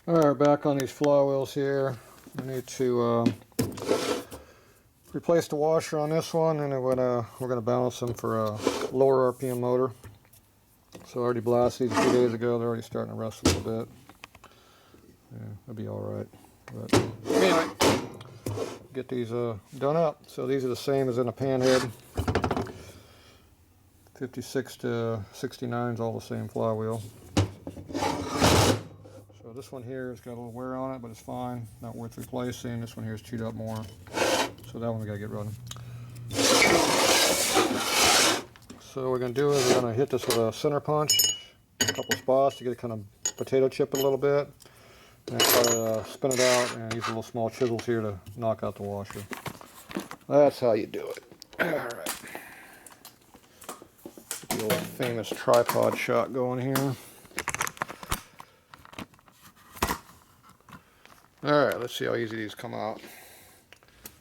Alright, back on these flywheels here. I need to replace the washer on this one, and we're gonna balance them for a lower RPM motor. So I already blasted these a few days ago. They're already starting to rust a little bit. Yeah, that'll be alright. But anyway, get these done up. So these are the same as in a panhead. 56 to 69 is all the same flywheel. So this one here has got a little wear on it, but it's fine. Not worth replacing. This one here is chewed up more. So that one we gotta get running. So what we're gonna do is we're gonna hit this with a center punch, a couple spots to get it kind of potato chip a little bit, and try to spin it out and use little small chisels here to knock out the washer. That's how you do it. Alright. The old famous tripod shot going here. Alright, let's see how easy these come out.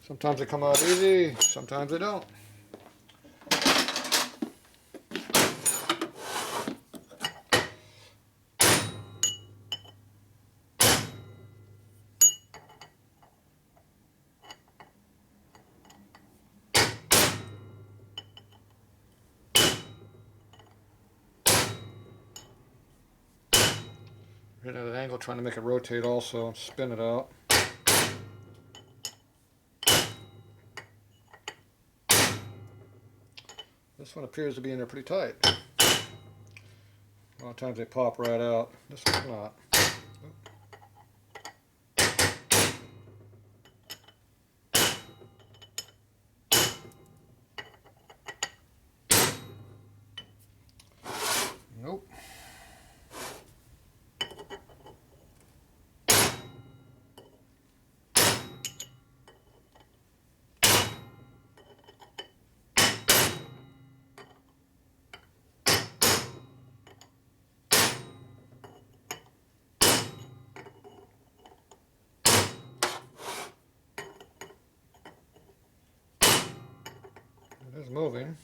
Sometimes they come out easy, sometimes they don't. Right at an angle, trying to make it rotate also and spin it out. This one appears to be in there pretty tight. A lot of times they pop right out. This one's not. Nope. It is moving.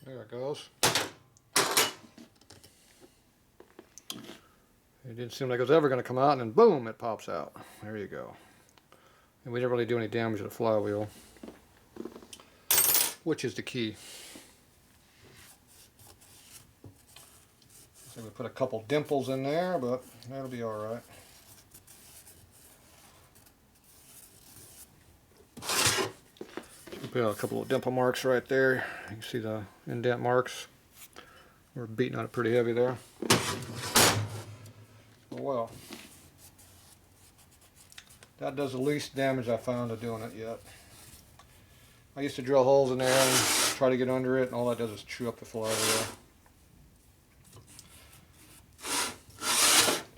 There it goes. It didn't seem like it was ever going to come out, and then boom, it pops out. There you go. And we didn't really do any damage to the flywheel, which is the key. So we put a couple dimples in there, but that'll be alright. Put a couple of dimple marks right there. You can see the indent marks. We're beating on it pretty heavy there. Oh well. That does the least damage I found to doing it yet. I used to drill holes in there and try to get under it, and all that does is chew up the flywheel.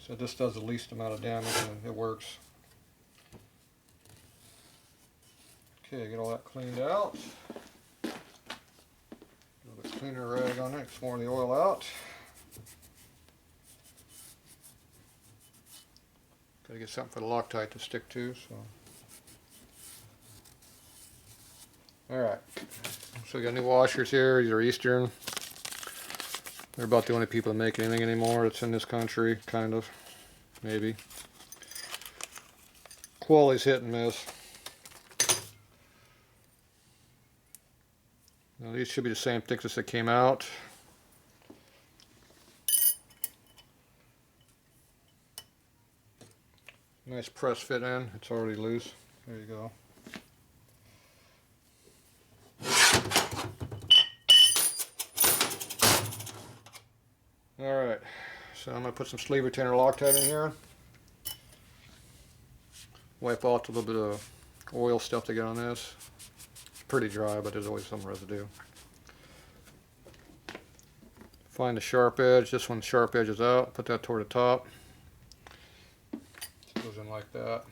So this does the least amount of damage and it works. Okay, get all that cleaned out. A little bit cleaner rag on it, get more of the oil out. Gotta get something for the Loctite to stick to, so. Alright, so we got new washers here. These are Eastern. They're about the only people that make anything anymore that's in this country, kind of, maybe. Quality's hit and miss. Now these should be the same thickness that came out. Nice press fit in. It's already loose. There you go. Alright, so I'm going to put some sleeve retainer Loctite in here. Wipe off a little bit of oil stuff to get on this. It's pretty dry, but there's always some residue. Find the sharp edge. This one, sharp edge is out. Put that toward the top. It goes in like that.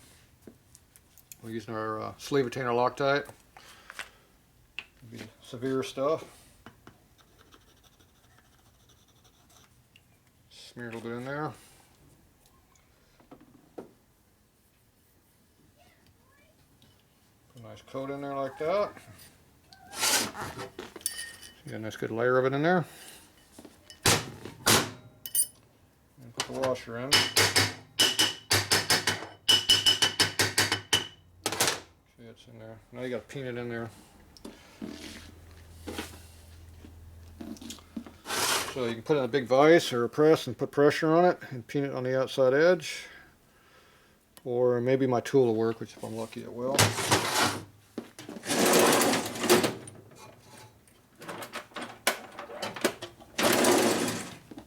We're using our sleeve retainer Loctite. Be severe stuff. Smear a little bit in there. Nice coat in there like that. So you got a nice good layer of it in there. And put the washer in. See, it's in there. Now you got to peen it in there. So you can put it in a big vise or a press and put pressure on it and peen it on the outside edge. Or maybe my tool will work, which if I'm lucky it will.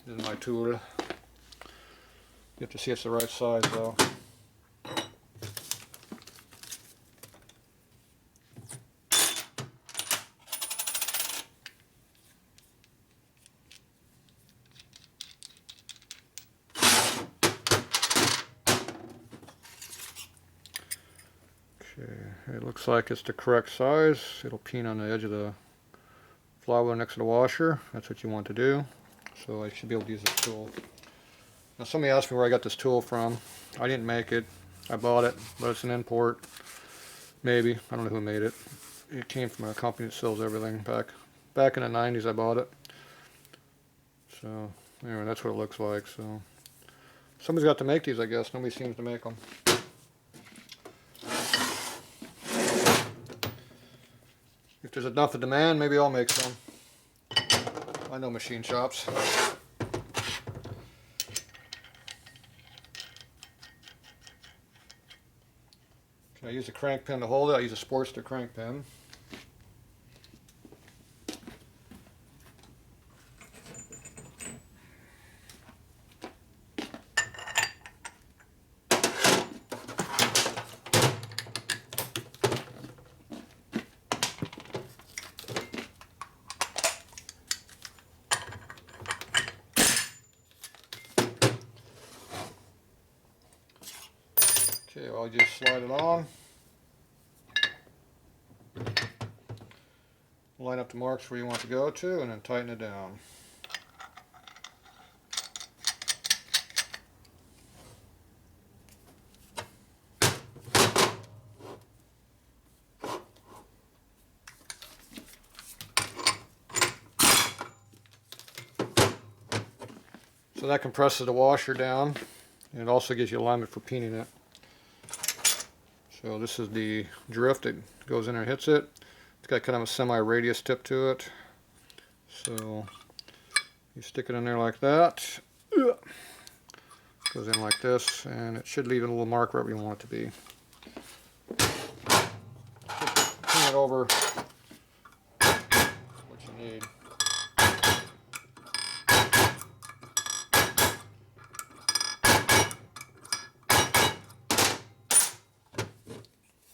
This is my tool. You have to see it's the right size though. Okay, it looks like it's the correct size. It'll peen on the edge of the flywheel next to the washer. That's what you want to do. So I should be able to use this tool. Now somebody asked me where I got this tool from. I didn't make it. I bought it, but it's an import. Maybe. I don't know who made it. It came from a company that sells everything. Back in the 90s I bought it. So anyway, that's what it looks like. So somebody's got to make these, I guess. Nobody seems to make them. If there's enough of demand, maybe I'll make some. I know machine shops. Okay, I use a crank pin to hold it. I use a Sportster crank pin. Okay, well, I'll just slide it on. Line up the marks where you want to go to and then tighten it down. So that compresses the washer down, and it also gives you alignment for peening it. So this is the drift that goes in there and hits it. It's got kind of a semi-radius tip to it. So you stick it in there like that. Goes in like this, and it should leave a little mark wherever you want it to be. Peen it over what you need.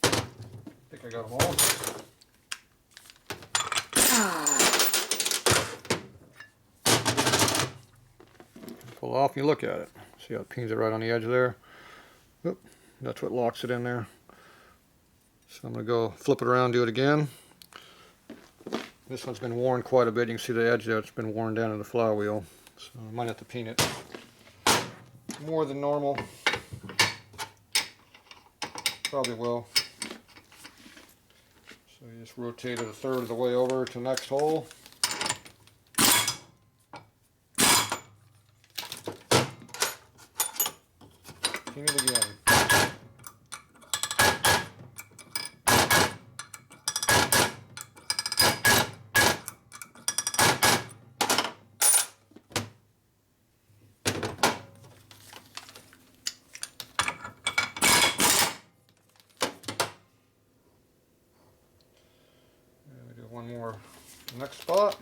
I think I got them all. Pull off and you look at it. See how it peens it right on the edge there? Oop, that's what locks it in there. So I'm going to go flip it around, do it again. This one's been worn quite a bit. You can see the edge there, it's been worn down in the flywheel. So I might have to peen it more than normal. Probably will. So you just rotate it a third of the way over to the next hole. Peen it again. And we do one more next spot.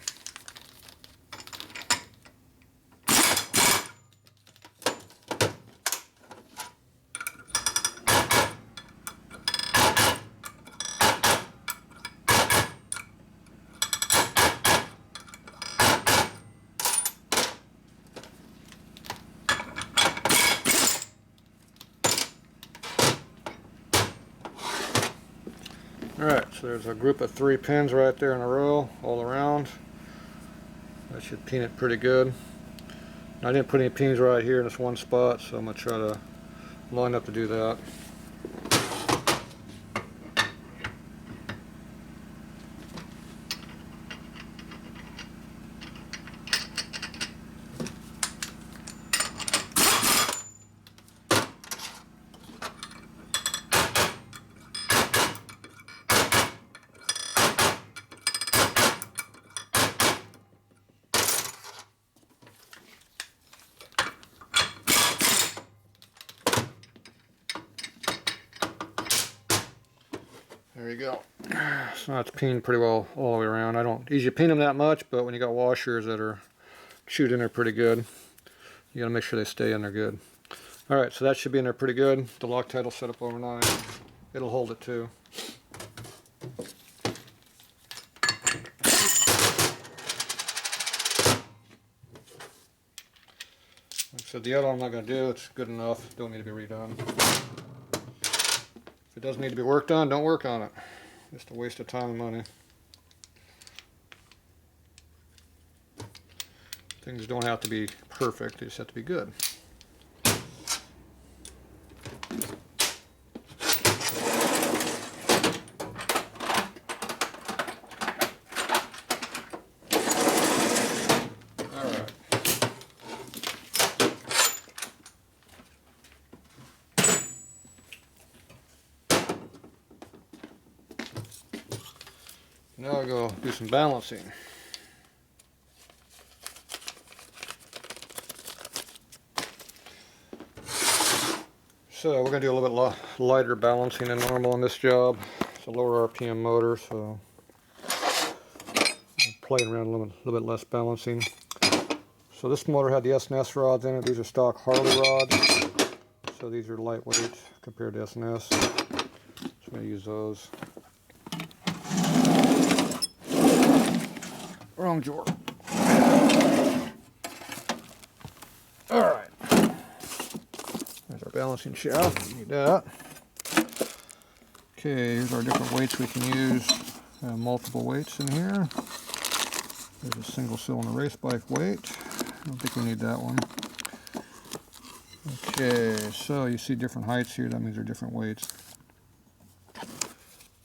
Alright, so there's a group of 3 pins right there in a row, all around. That should peen it pretty good. I didn't put any pins right here in this one spot, so I'm going to try to line up to do that. There you go. So it's peened pretty well all the way around. I don't usually peen them that much, but when you got washers that are chewed in there pretty good, you gotta make sure they stay in there good. Alright, so that should be in there pretty good. The Loctite will set up overnight. It'll hold it too. Like I said, the other one I'm not going to do. It's good enough. Don't need to be redone. If it doesn't need to be worked on, don't work on it. Just a waste of time and money. Things don't have to be perfect. They just have to be good. Now I'll go do some balancing. So we're going to do a little bit lighter balancing than normal on this job. It's a lower RPM motor, so I'm playing around a little bit less balancing. So this motor had the S&S rods in it. These are stock Harley rods. So these are lightweight compared to S&S. So I'm going to use those. Wrong drawer. Alright. There's our balancing shaft. Need that. Okay, here's our different weights we can use. Multiple weights in here. There's a single cylinder race bike weight. I don't think we need that one. Okay, so you see different heights here. That means they're different weights.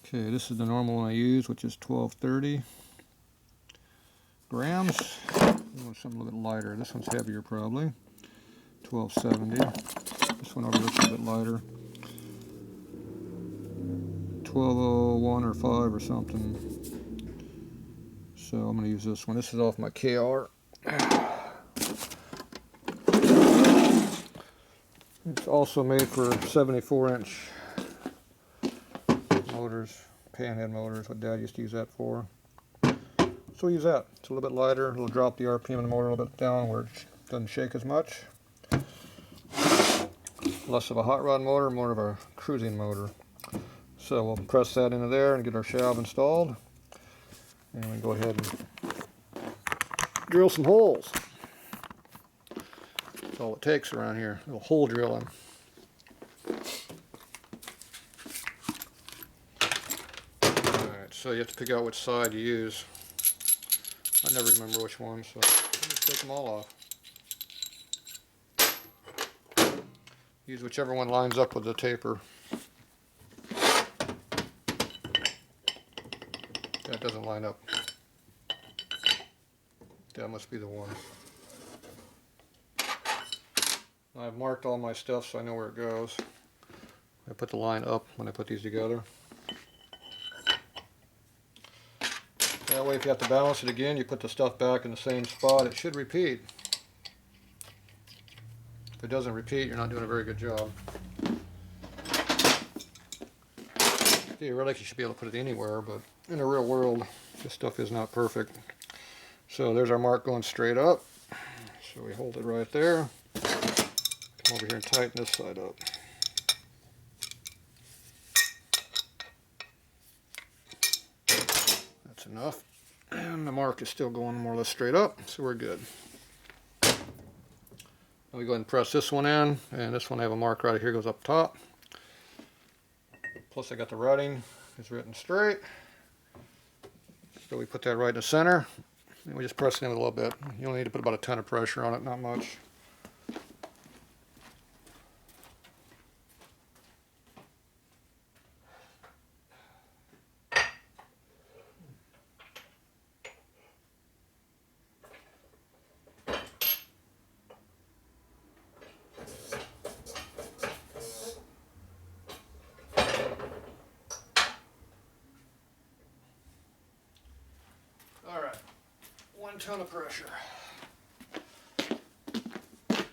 Okay, this is the normal one I use, which is 1230 grams. You want something a little bit lighter. This one's heavier probably. 1270. This one over here is a bit lighter. 1201 or 5 or something. So I'm going to use this one. This is off my KR. It's also made for 74-inch motors, panhead motors, what Dad used to use that for. So we'll use that. It's a little bit lighter. It'll drop the RPM in the motor a little bit down where it doesn't shake as much. Less of a hot rod motor, more of a cruising motor. So we'll press that into there and get our shaft installed. And we go ahead and drill some holes. That's all it takes around here. A little hole drilling. Alright, so you have to pick out which side you use. I never remember which one, so just take them all off. Use whichever one lines up with the taper. That doesn't line up. That must be the one. I've marked all my stuff so I know where it goes. I put the line up when I put these together. That way if you have to balance it again, you put the stuff back in the same spot. It should repeat. If it doesn't repeat, you're not doing a very good job. Theoretically, you should be able to put it anywhere, but in the real world, this stuff is not perfect. So there's our mark going straight up. So we hold it right there. Come over here and tighten this side up. That's enough. And the mark is still going more or less straight up, so we're good. Now we go ahead and press this one in, and this one I have a mark right here, goes up top. Plus I got the writing, it's written straight. So we put that right in the center, and we just press it in a little bit. You only need to put about a ton of pressure on it, not much. Alright, 1 ton of pressure.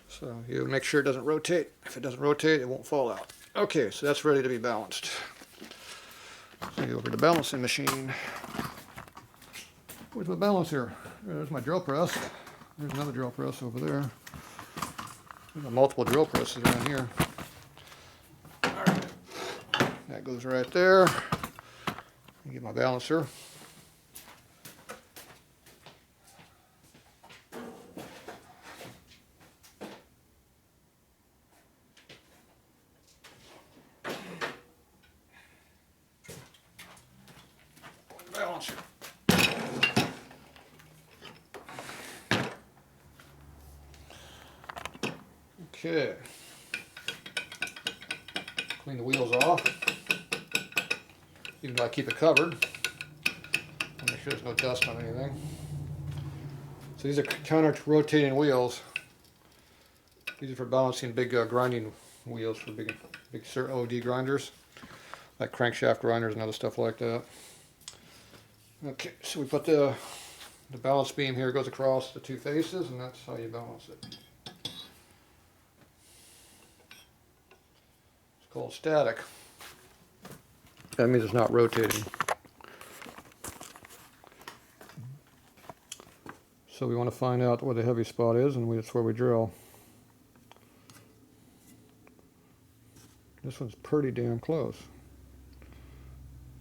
So you make sure it doesn't rotate. If it doesn't rotate, it won't fall out. Okay, so that's ready to be balanced. Go over to the balancing machine. Where's my balancer? There's my drill press. There's another drill press over there. There's multiple drill presses around here. All right. That goes right there. Get my balancer. Balancer. Okay. Clean the wheels off. Even though I keep it covered. Make sure there's no dust on anything. So these are counter-rotating wheels. These are for balancing big grinding wheels for big OD grinders, like crankshaft grinders and other stuff like that. Okay, so we put the balance beam here, goes across the two faces, and that's how you balance it. It's called static. That means it's not rotating. So we want to find out where the heavy spot is, and that's where we drill. This one's pretty damn close.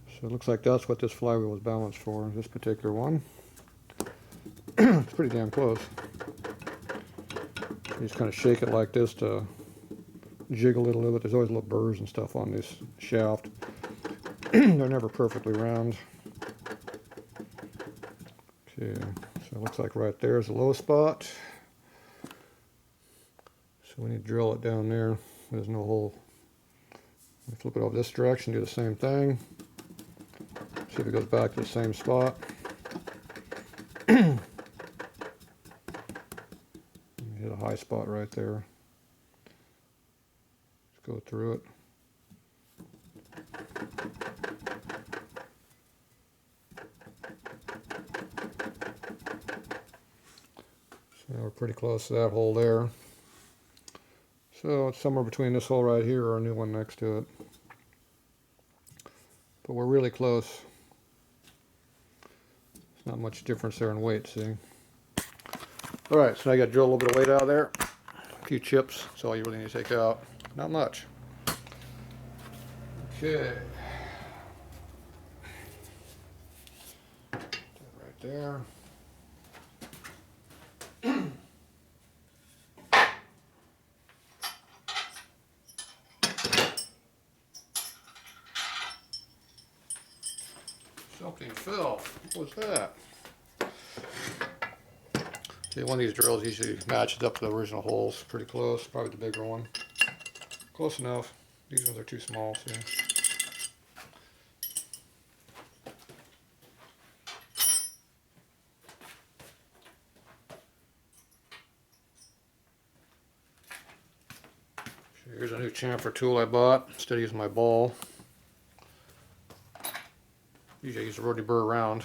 So it looks like that's what this flywheel was balanced for, this particular one. It's pretty damn close. You just kind of shake it like this to jiggle it a little bit. There's always little burrs and stuff on this shaft. They're never perfectly round. Okay, so it looks like right there is the low spot. So we need to drill it down there. There's no hole. We flip it over this direction, do the same thing. See if it goes back to the same spot. Hit a high spot right there. Just go through it. So we're pretty close to that hole there. So it's somewhere between this hole right here or a new one next to it. But we're really close. There's not much difference there in weight, see? Alright, so now I got to drill a little bit of weight out of there. A few chips, that's all you really need to take out. Not much. Okay. That right there. Something fell. What was that? See, one of these drills usually matches up to the original holes. Pretty close. Probably the bigger one. Close enough. These ones are too small, see? Here's a new chamfer tool I bought. Instead of using my ball. Usually I use a rotary burr round.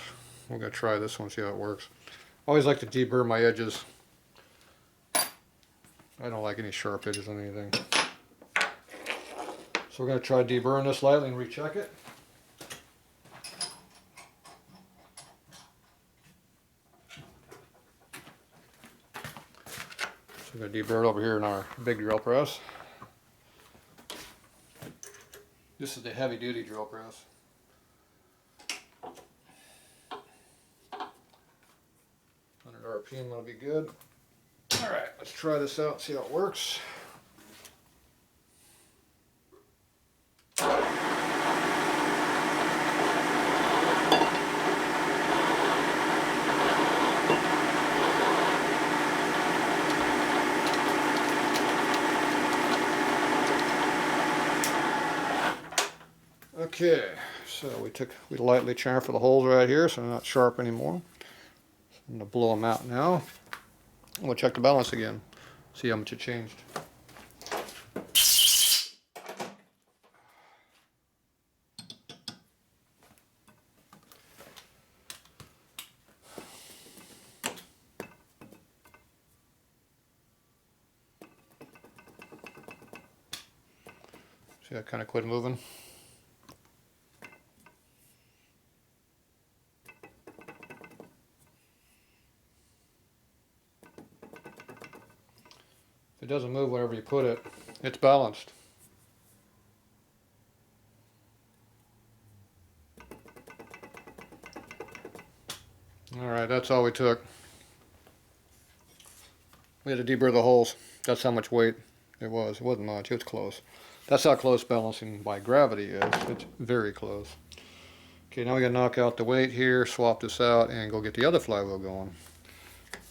We're going to try this one, see how it works. I always like to deburr my edges. I don't like any sharp edges on anything. So we're going to try deburring this lightly and recheck it. So we're going to deburr it over here in our big drill press. This is the heavy duty drill press. 100 RPM will be good. Alright, let's try this out, see how it works. Okay, so we lightly chamfer the holes right here, so they're not sharp anymore. So I'm going to blow them out now. And we'll check the balance again, see how much it changed. See, I kind of quit moving. doesn't move wherever you put it. It's balanced. Alright, that's all we took. We had to deburr the holes. That's how much weight it was. It wasn't much, it was close. That's how close balancing by gravity is. It's very close. Okay, now we gotta knock out the weight here, swap this out, and go get the other flywheel going.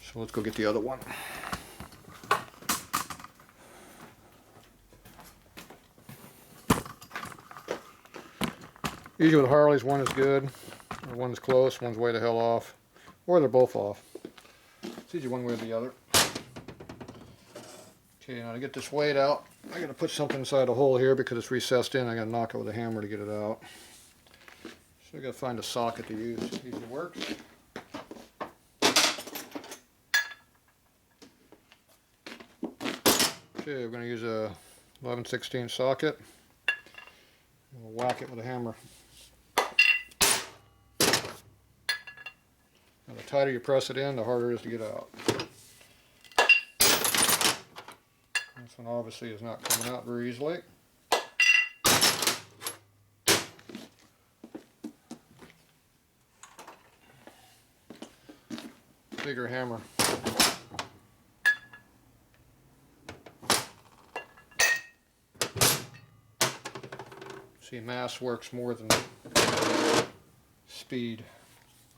So let's go get the other one. Usually with Harleys, one is good, or one's close, one's way the hell off, or they're both off. It's usually one way or the other. Okay, now to get this weight out, I gotta put something inside the hole here because it's recessed in. I gotta knock it with a hammer to get it out. So I gotta find a socket to use. It usually works. Okay, we're gonna use a 11/16 socket. We'll whack it with a hammer. Now the tighter you press it in, the harder it is to get out. This one obviously is not coming out very easily. Bigger hammer. See, mass works more than speed.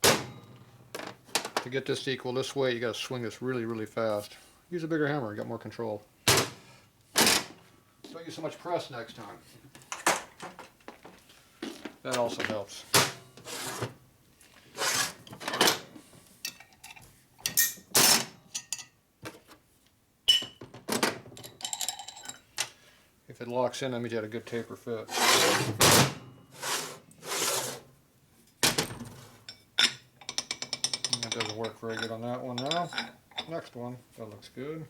To get this to equal this weight, you got to swing this really, really fast. Use a bigger hammer, you got more control. Don't use so much press next time. That also helps. If it locks in, that means you had a good taper fit. That doesn't work very good on that one now. Next one, that looks good.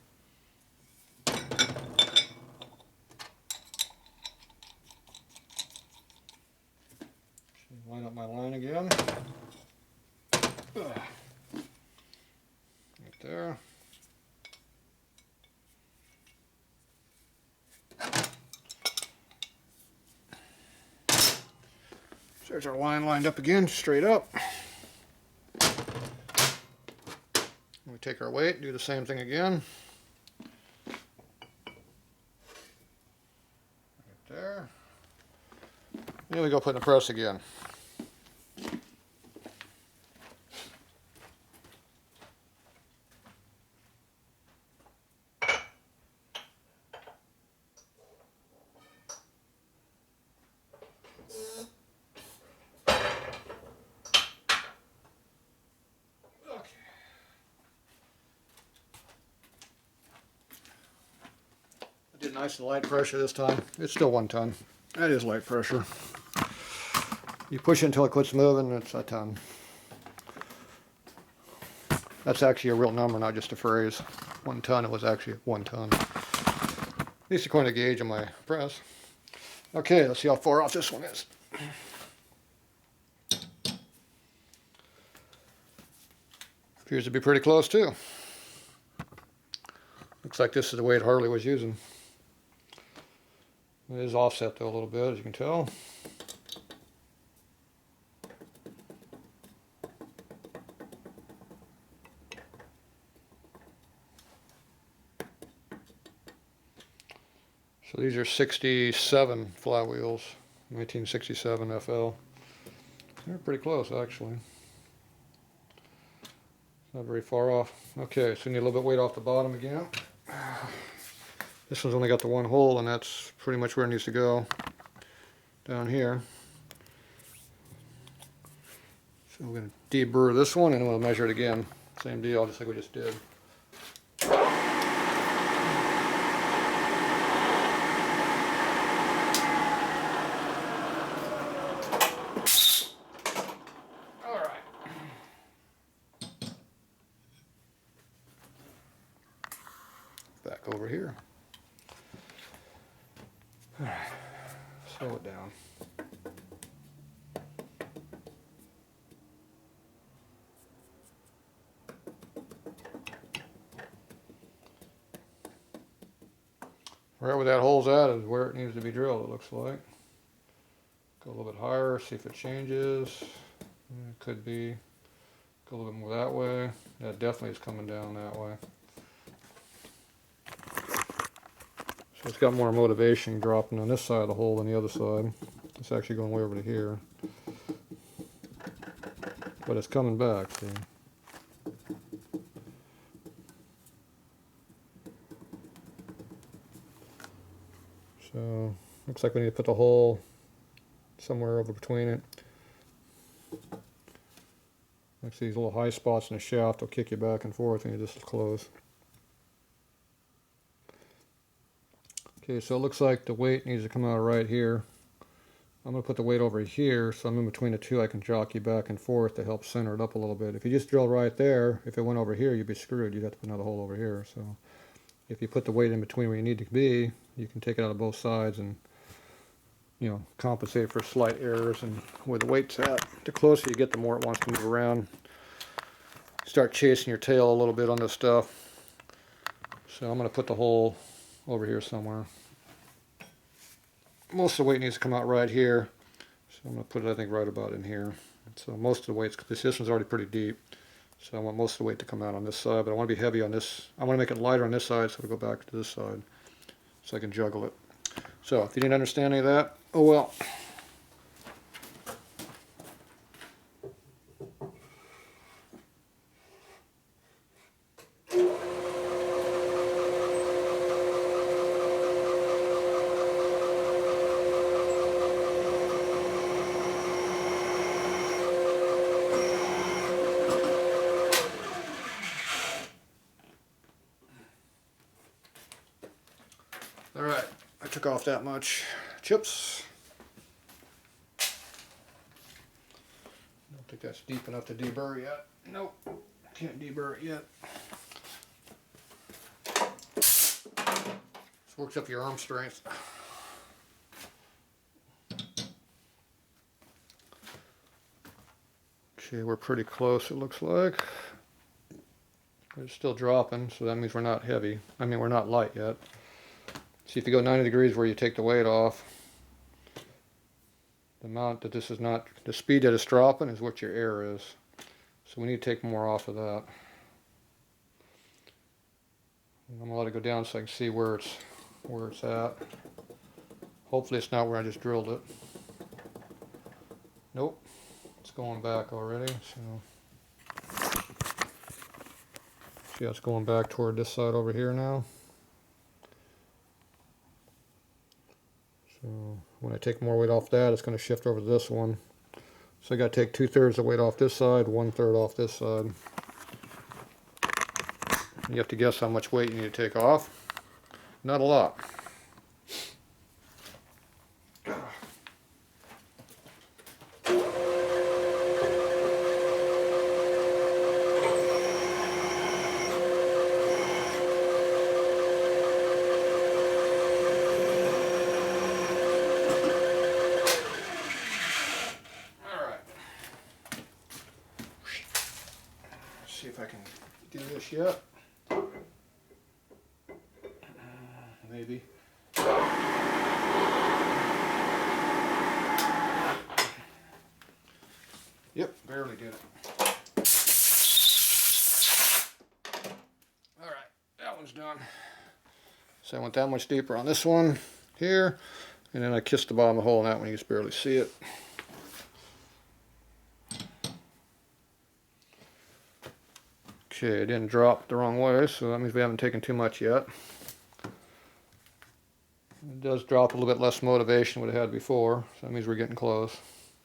Line up my line again. Right there. There's our line lined up again, straight up. We take our weight, do the same thing again. Right there. Here we go, put in the press again. Did nice and light pressure this time. It's still 1 ton. That is light pressure. You push it until it quits moving, it's a ton. That's actually a real number, not just a phrase. 1 ton, it was actually 1 ton. At least according to the gauge on my press. Okay, let's see how far off this one is. Appears to be pretty close too. Looks like this is the weight Harley was using. It is offset though a little bit, as you can tell. So these are 67 flywheels, 1967 FL. They're pretty close actually. Not very far off. Okay, so we need a little bit weight off the bottom again. This one's only got the 1 hole, and that's pretty much where it needs to go, down here. So we're going to deburr this one, and we'll measure it again. Same deal, just like we just did. Back over here. All right, slow it down. right where that hole's at is where it needs to be drilled, it looks like. Go a little bit higher, see if it changes. It could be. Go a little bit more that way. That definitely is coming down that way. So it's got more motivation dropping on this side of the hole than the other side. It's actually going way over to here. But it's coming back, see. So, looks like we need to put the hole somewhere over between it. Like these little high spots in the shaft will kick you back and forth and you just close. Okay, so it looks like the weight needs to come out right here. I'm going to put the weight over here, so I'm in between the two. I can jockey back and forth to help center it up a little bit. If you just drill right there, if it went over here, you'd be screwed. You'd have to put another hole over here. So if you put the weight in between where you need to be, you can take it out of both sides and, you know, compensate for slight errors and where the weight's at. The closer you get, the more it wants to move around. Start chasing your tail a little bit on this stuff. So I'm going to put the hole over here somewhere. Most of the weight needs to come out right here. So I'm going to put it, I think, right about in here. So most of the weight, this one's already pretty deep. So I want most of the weight to come out on this side, but I want to be heavy on this. I want to make it lighter on this side, so it'll go back to this side. So I can juggle it. So if you didn't understand any of that, oh well. Alright, I took off that much chips. Don't think that's deep enough to deburr yet. Nope, can't deburr it yet. This works up your arm strength. Okay, we're pretty close, it looks like. It's still dropping, so that means we're not heavy. I mean, we're not light yet. See, if you go 90 degrees where you take the weight off, the amount that this is not, the speed that it's dropping is what your air is. So we need to take more off of that. And I'm going to let it go down so I can see where it's at. Hopefully it's not where I just drilled it. Nope, it's going back already. So see how it's going back toward this side over here now. So when I take more weight off that, it's going to shift over to this one. So I got to take 2/3 of the weight off this side, 1/3 off this side. You have to guess how much weight you need to take off. Not a lot. See if I can do this yet. Maybe. Yep, barely did it. Alright, that one's done. So I went that much deeper on this one here, and then I kissed the bottom of the hole on that one, you just barely see it. Okay, it didn't drop the wrong way, so that means we haven't taken too much yet. It does drop a little bit less motivation than what it had before, so that means we're getting close.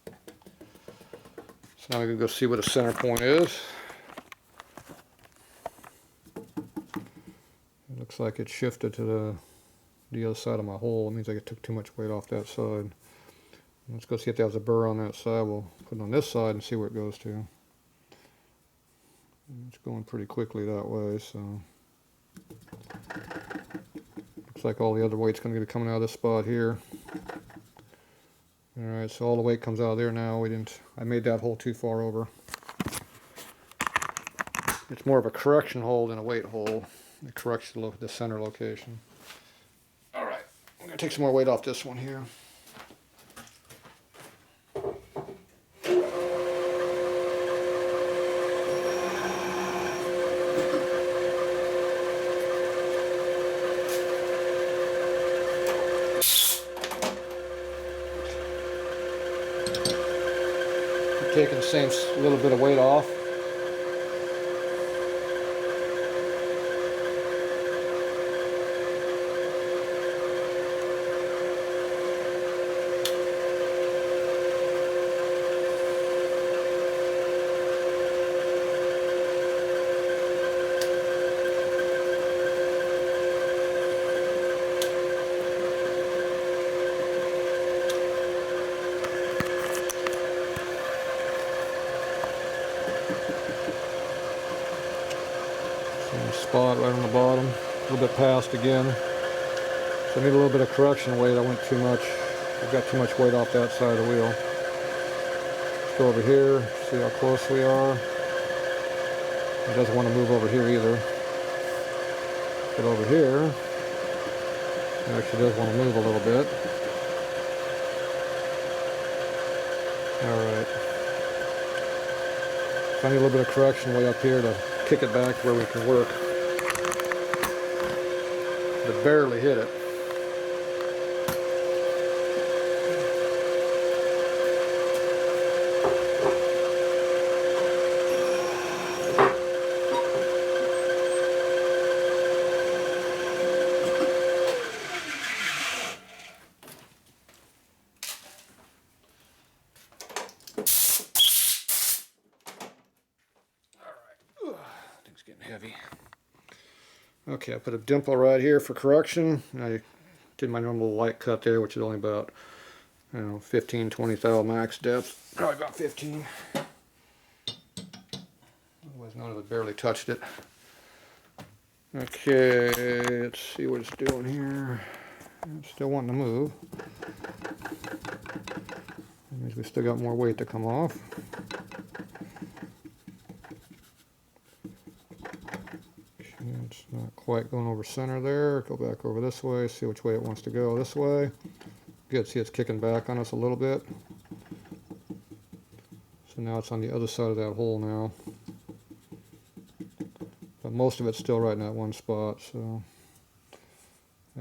So now we can go see what the center point is. It looks like it shifted to the other side of my hole. It means I took too much weight off that side. Let's go see if there's a burr on that side. We'll put it on this side and see where it goes to. It's going pretty quickly that way, so looks like all the other weight's going to be coming out of this spot here. Alright, so all the weight comes out of there now. I made that hole too far over. It's more of a correction hole than a weight hole. It corrects the center location. Alright. take some more weight off this one here. Taking the same little bit of weight off. Spot right on the bottom, a little bit past again. So I need a little bit of correction weight. I went too much. I've got too much weight off that side of the wheel. Let's go over here, see how close we are. It doesn't want to move over here either. But over here, it actually does want to move a little bit. Alright. So I need a little bit of correction way up here to kick it back where we can work. But barely hit it. Getting heavy. Okay, I put a dimple right here for correction. I did my normal light cut there, which is only about, 15-20 thou max depth. Probably about 15. Otherwise, none of it barely touched it. Okay, let's see what it's doing here. It's still wanting to move. That means we still got more weight to come off. It's not quite going over center there. Go back over this way, see which way it wants to go. This way. Good, see it's kicking back on us a little bit. So now it's on the other side of that hole now. But most of it's still right in that one spot, so.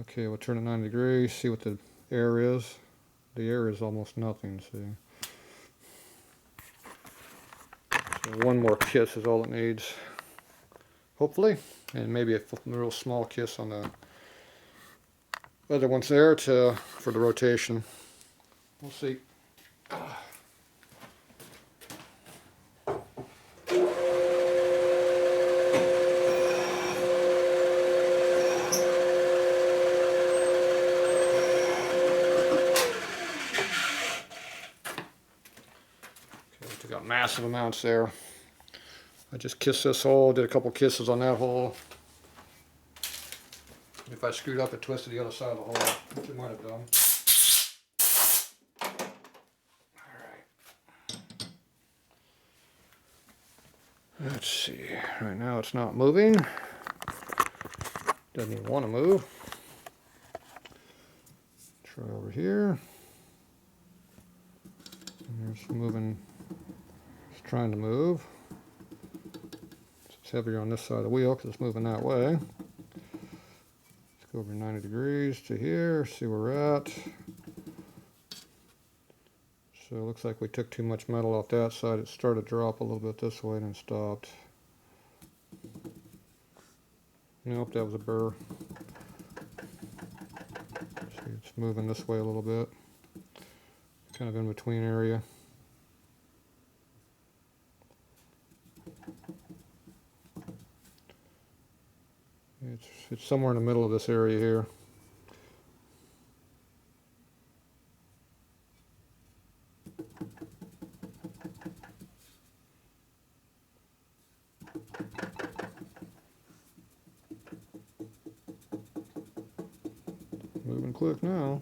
Okay, we'll turn it 90 degrees, see what the air is. The air is almost nothing, see. So one more kiss is all it needs. Hopefully, and maybe a real small kiss on the other ones there for the rotation. We'll see. Okay, we took out massive amounts there. I just kissed this hole, did a couple kisses on that hole. If I screwed up, it twisted the other side of the hole, which it might have done. Alright. Let's see. Right now it's not moving. Doesn't even want to move. Try over here. And it's moving. It's trying to move. It's heavier on this side of the wheel because it's moving that way. Let's go over 90 degrees to here, see where we're at. So it looks like we took too much metal off that side. It started to drop a little bit this way and then stopped. Nope, that was a burr. See, it's moving this way a little bit. Kind of in between area. It's somewhere in the middle of this area here. Moving quick now.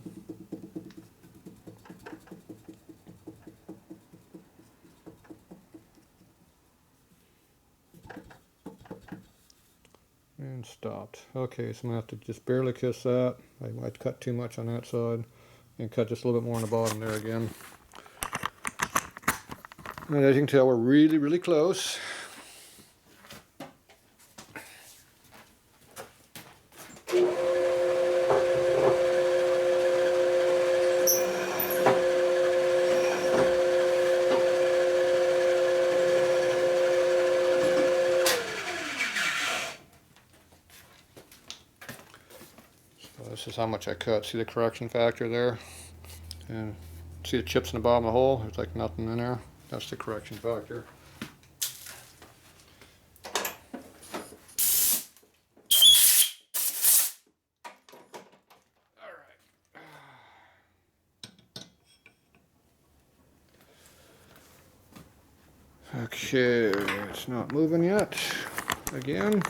And and stopped. Okay, so I'm going to have to just barely kiss that. I might cut too much on that side and cut just a little bit more on the bottom there again. And as you can tell, we're really, really close. This is how much I cut. See the correction factor there? And see the chips in the bottom of the hole? There's like nothing in there. That's the correction factor. Okay, it's not moving yet. Again.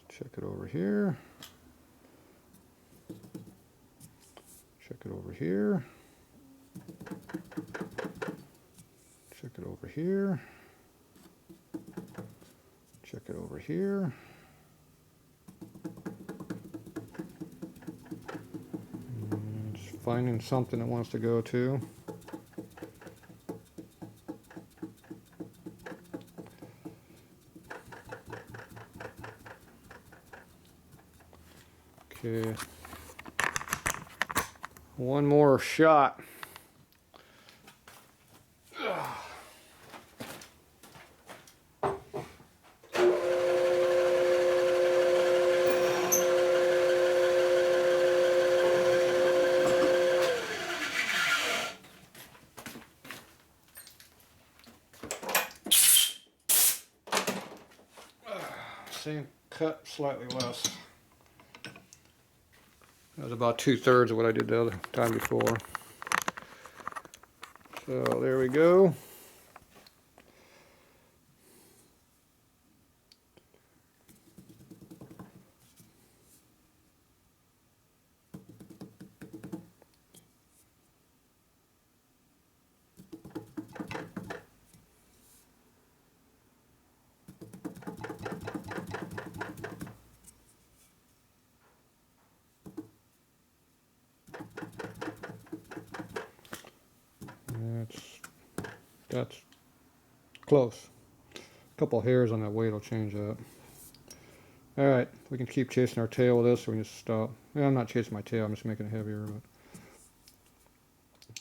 Check it over here. Check it over here. Check it over here. Check it over here. And it's finding something it wants to go to. Okay. One more shot. Same cut, slightly less. That was about 2/3 of what I did the other time before. So there we go. That's close. A couple hairs on that weight will change that. Alright, we can keep chasing our tail with this, or we can just stop. Yeah, I'm not chasing my tail, I'm just making it heavier. But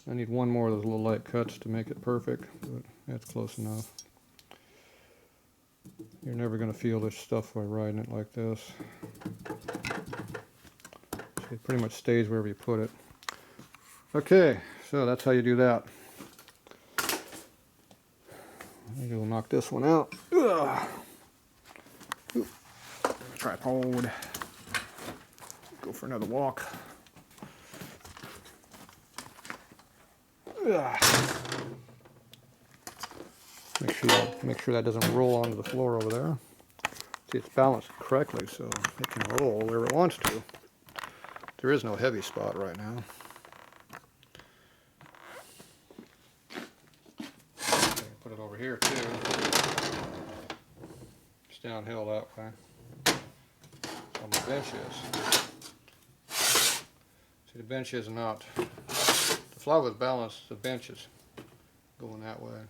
I need one more of those little light cuts to make it perfect, but that's close enough. You're never going to feel this stuff by riding it like this. So it pretty much stays wherever you put it. Okay, so that's how you do that. Maybe we'll knock this one out. Ugh. Tripod. Go for another walk. Ugh. Make sure that doesn't roll onto the floor over there. See, it's balanced correctly, so it can roll wherever it wants to. There is no heavy spot right now. Put it over here too. It's downhill that way. On the bench is. See, the bench is not. The fly was balanced. The bench is going that way.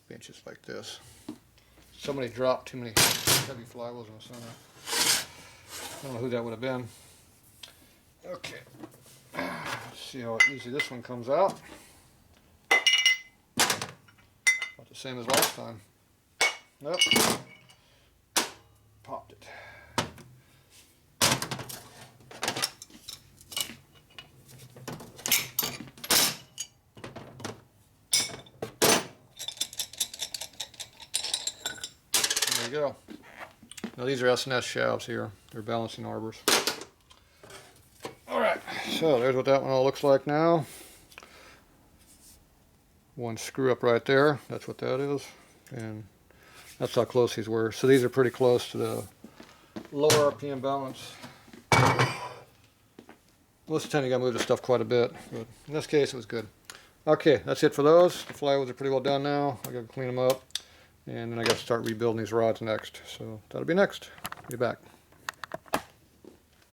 Bench is like this. Somebody dropped too many heavy flywheels in the center. I don't know who that would have been. Okay. Let's see how easy this one comes out. About the same as last time. Nope. Popped it. There you go. Now these are S&S shafts here. They're balancing arbors. Alright, so there's what that one all looks like now. One screw up right there. That's what that is. And that's how close these were. So these are pretty close to the lower RPM balance. Most of the time you gotta move the stuff quite a bit, but in this case it was good. Okay, that's it for those. The flywheels are pretty well done now. I gotta clean them up, and then I gotta start rebuilding these rods next. So that'll be next. Be back.